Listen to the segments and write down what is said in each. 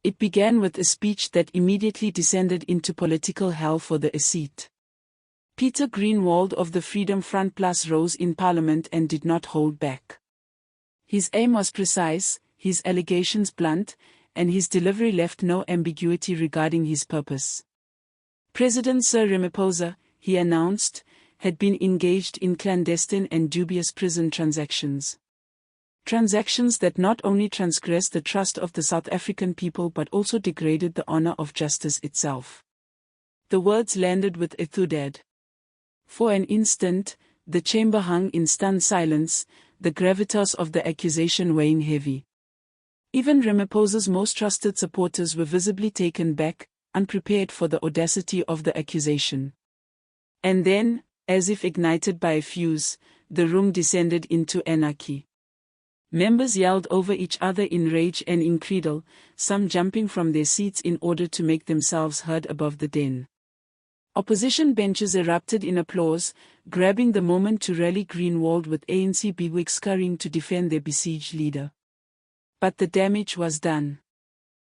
It began with a speech that immediately descended into political hell for the seat. Peter Groenewald of the Freedom Front Plus rose in Parliament and did not hold back. His aim was precise, his allegations blunt, and his delivery left no ambiguity regarding his purpose. President Sir Ramaphosa, he announced, had been engaged in clandestine and dubious prison transactions. Transactions that not only transgressed the trust of the South African people but also degraded the honor of justice itself. The words landed with a thud. For an instant, the chamber hung in stunned silence, the gravitas of the accusation weighing heavy. Even Ramaphosa's most trusted supporters were visibly taken back, unprepared for the audacity of the accusation. And then, as if ignited by a fuse, the room descended into anarchy. Members yelled over each other in rage and incredul, some jumping from their seats in order to make themselves heard above the din. Opposition benches erupted in applause, grabbing the moment to rally Groenewald with ANC bigwigs scurrying to defend their besieged leader. But the damage was done.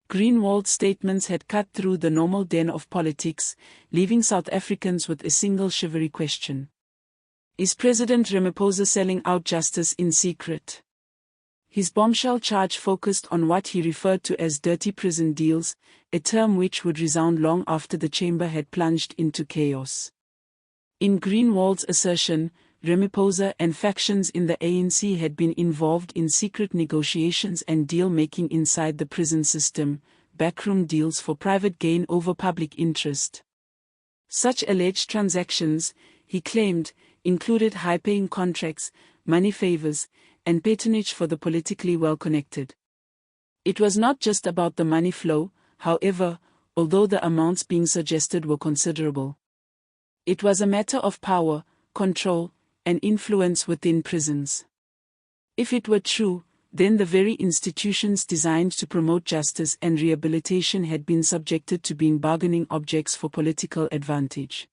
Groenewald's statements had cut through the normal den of politics, leaving South Africans with a single shivery question. Is President Ramaphosa selling out justice in secret? His bombshell charge focused on what he referred to as dirty prison deals, a term which would resound long after the chamber had plunged into chaos. In Groenewald's assertion, Ramaphosa and factions in the ANC had been involved in secret negotiations and deal-making inside the prison system, backroom deals for private gain over public interest. Such alleged transactions, he claimed, included high-paying contracts, money favors, and patronage for the politically well-connected. It was not just about the money flow, however, although the amounts being suggested were considerable. It was a matter of power, control, and influence within prisons. If it were true, then the very institutions designed to promote justice and rehabilitation had been subjected to being bargaining objects for political advantage.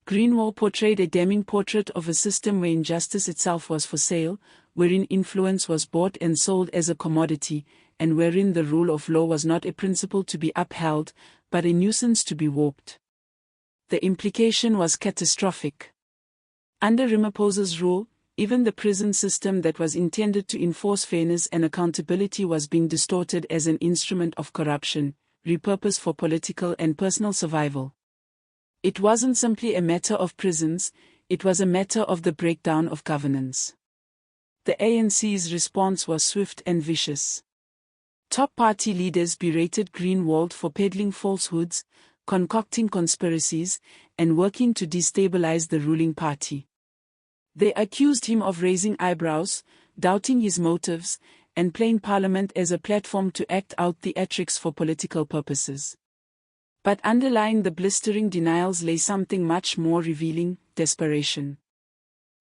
Groenewald portrayed a damning portrait of a system where injustice itself was for sale, wherein influence was bought and sold as a commodity, and wherein the rule of law was not a principle to be upheld, but a nuisance to be warped. The implication was catastrophic. Under Ramaphosa's rule, even the prison system that was intended to enforce fairness and accountability was being distorted as an instrument of corruption, repurposed for political and personal survival. It wasn't simply a matter of prisons, it was a matter of the breakdown of governance. The ANC's response was swift and vicious. Top party leaders berated Groenewald for peddling falsehoods, concocting conspiracies, and working to destabilize the ruling party. They accused him of raising eyebrows, doubting his motives, and playing Parliament as a platform to act out theatrics for political purposes. But underlying the blistering denials lay something much more revealing: desperation.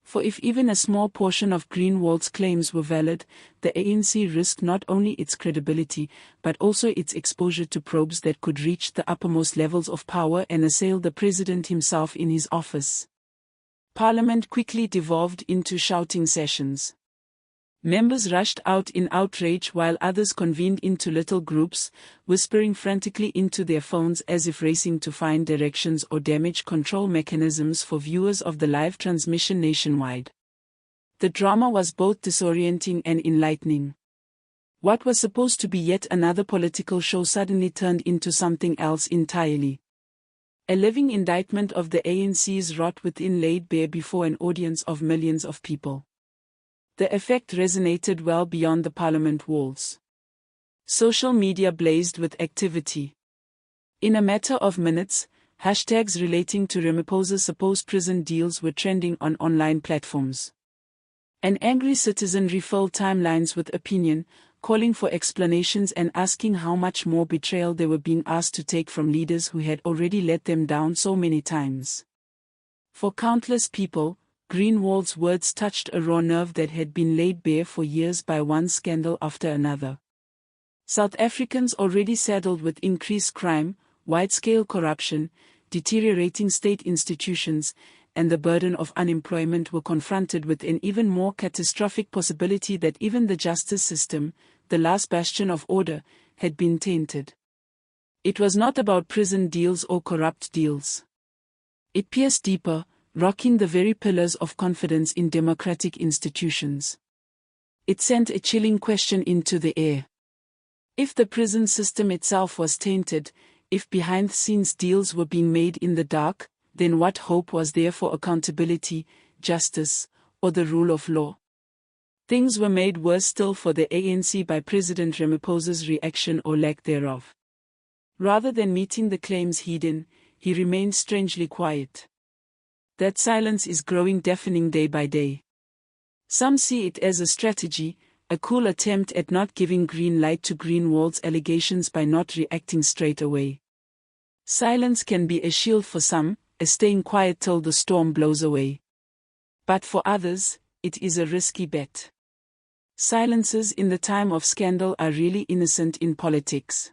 For if even a small portion of Groenewald's claims were valid, the ANC risked not only its credibility, but also its exposure to probes that could reach the uppermost levels of power and assail the president himself in his office. Parliament quickly devolved into shouting sessions. Members rushed out in outrage while others convened into little groups, whispering frantically into their phones as if racing to find directions or damage control mechanisms for viewers of the live transmission nationwide. The drama was both disorienting and enlightening. What was supposed to be yet another political show suddenly turned into something else entirely. A living indictment of the ANC's rot within laid bare before an audience of millions of people. The effect resonated well beyond the Parliament walls. Social media blazed with activity. In a matter of minutes, hashtags relating to Ramaphosa's supposed prison deals were trending on online platforms. An angry citizen refilled timelines with opinion, calling for explanations and asking how much more betrayal they were being asked to take from leaders who had already let them down so many times. For countless people, Groenewald's words touched a raw nerve that had been laid bare for years by one scandal after another. South Africans already saddled with increased crime, wide-scale corruption, deteriorating state institutions, and the burden of unemployment were confronted with an even more catastrophic possibility that even the justice system, the last bastion of order, had been tainted. It was not about prison deals or corrupt deals. It pierced deeper, rocking the very pillars of confidence in democratic institutions. It sent a chilling question into the air. If the prison system itself was tainted, if behind-the-scenes deals were being made in the dark, then what hope was there for accountability, justice, or the rule of law? Things were made worse still for the ANC by President Ramaphosa's reaction or lack thereof. Rather than meeting the claims head-on, he remained strangely quiet. That silence is growing deafening day by day. Some see it as a strategy, a cool attempt at not giving green light to Groenewald's allegations by not reacting straight away. Silence can be a shield for some, a staying quiet till the storm blows away. But for others, it is a risky bet. Silences in the time of scandal are really innocent in politics.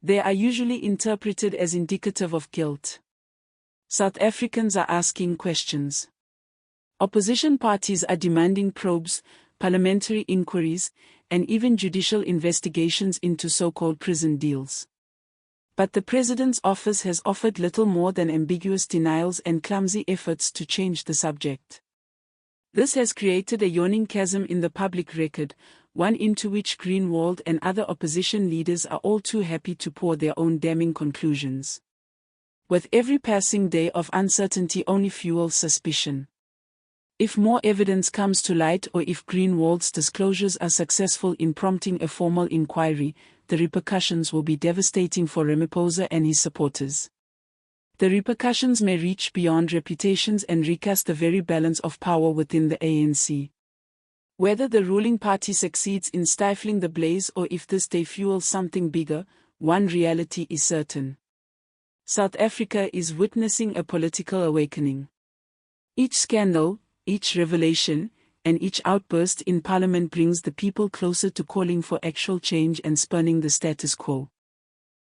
They are usually interpreted as indicative of guilt. South Africans are asking questions. Opposition parties are demanding probes, parliamentary inquiries, and even judicial investigations into so-called prison deals. But the president's office has offered little more than ambiguous denials and clumsy efforts to change the subject. This has created a yawning chasm in the public record, one into which Groenewald and other opposition leaders are all too happy to pour their own damning conclusions. With every passing day of uncertainty only fuels suspicion. If more evidence comes to light or if Groenewald's disclosures are successful in prompting a formal inquiry, the repercussions will be devastating for Ramaphosa and his supporters. The repercussions may reach beyond reputations and recast the very balance of power within the ANC. Whether the ruling party succeeds in stifling the blaze or if this day fuels something bigger, one reality is certain. South Africa is witnessing a political awakening. Each scandal, each revelation, and each outburst in Parliament brings the people closer to calling for actual change and spurning the status quo.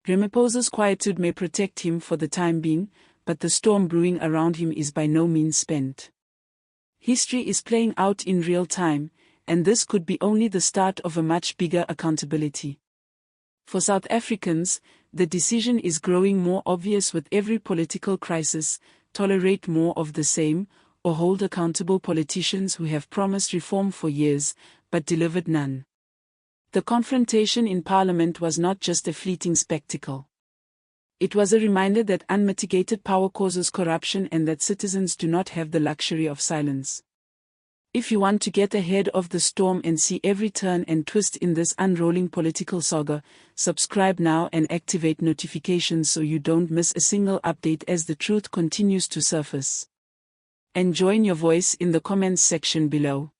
Ramaphosa's quietude may protect him for the time being, but the storm brewing around him is by no means spent. History is playing out in real time, and this could be only the start of a much bigger accountability. For South Africans, the decision is growing more obvious with every political crisis: tolerate more of the same, or hold accountable politicians who have promised reform for years, but delivered none. The confrontation in Parliament was not just a fleeting spectacle. It was a reminder that unmitigated power causes corruption and that citizens do not have the luxury of silence. If you want to get ahead of the storm and see every turn and twist in this unrolling political saga, subscribe now and activate notifications so you don't miss a single update as the truth continues to surface. And join your voice in the comments section below.